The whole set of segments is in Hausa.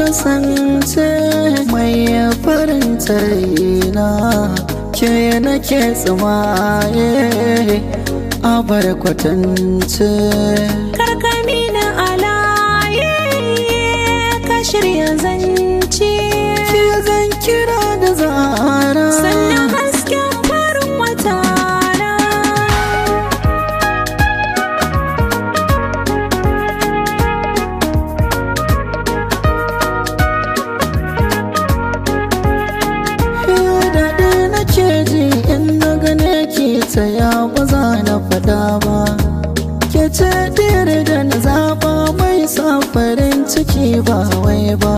kasance mai faranta raina, ke nake tsumaye a bar kwatance. Karkami na alaye ka shirya zance, ke zan kira da zara sannan hasken farin wata na. daɗi nake ji in na gane ki ta ya ba za na faɗa ba. Ke ce dire da na zaɓa mai sa farin ciki ba wai ba.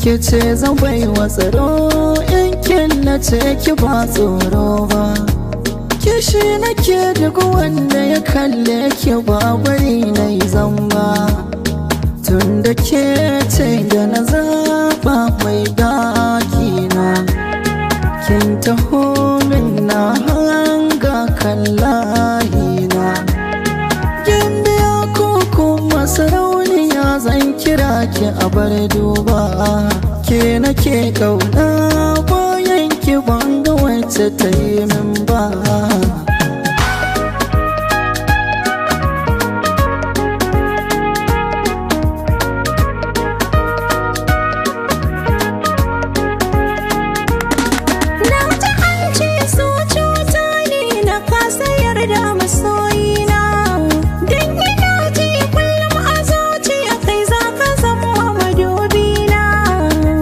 Ke ce zan bai wa tsaro in killace ki ba tsoro ba. Kishi nake duk wanda ya kalle ki ba bari na yi zamba. Tun da ke ce da na zaɓa mai dakina, kin taho min na hanga kan layina. Gimbiya ko kuma sarauniya zan kira ki a bar duba. Ke nake kauna bayan ki banga wacce ta yi min ba. Da masoyina don ina ji kullum a zuciya kai za ka zama madubina.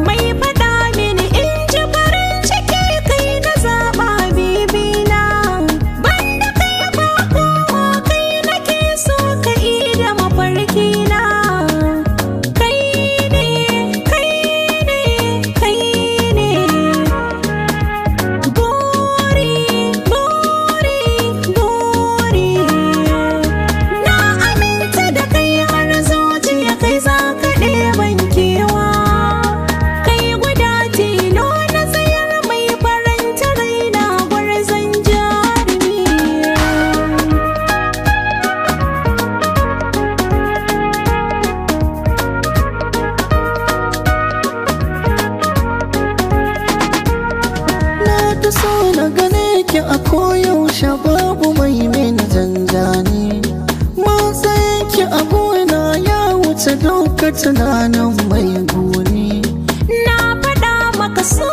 Mai faɗa mini in ji farin ciki kai na zaɓa bibina. Banda kai ba kowa kai nake so ka da mafarkina. Kai ne, kai ne, kai ne buri, buri. Na aminta da kai har zuciya kai za ka ɗeban kewa. Kai guda tilo na tsayar mai faranta raina gwarzon jarumi. Na ta so na gane ki a koyaushe babu mai min janjani. Matsayin ki a gona ya wuce duka tunanin mai goni. Na faɗa maka so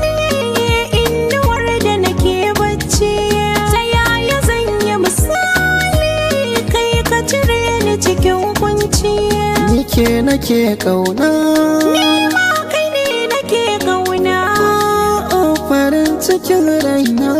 ne inuwar da nake bacci. Ta yaya zan yi misali kai ka cire ni cikin kunci. Ni ke nake kauna, Ni ma kai ne nake kauna. farin cikin raina.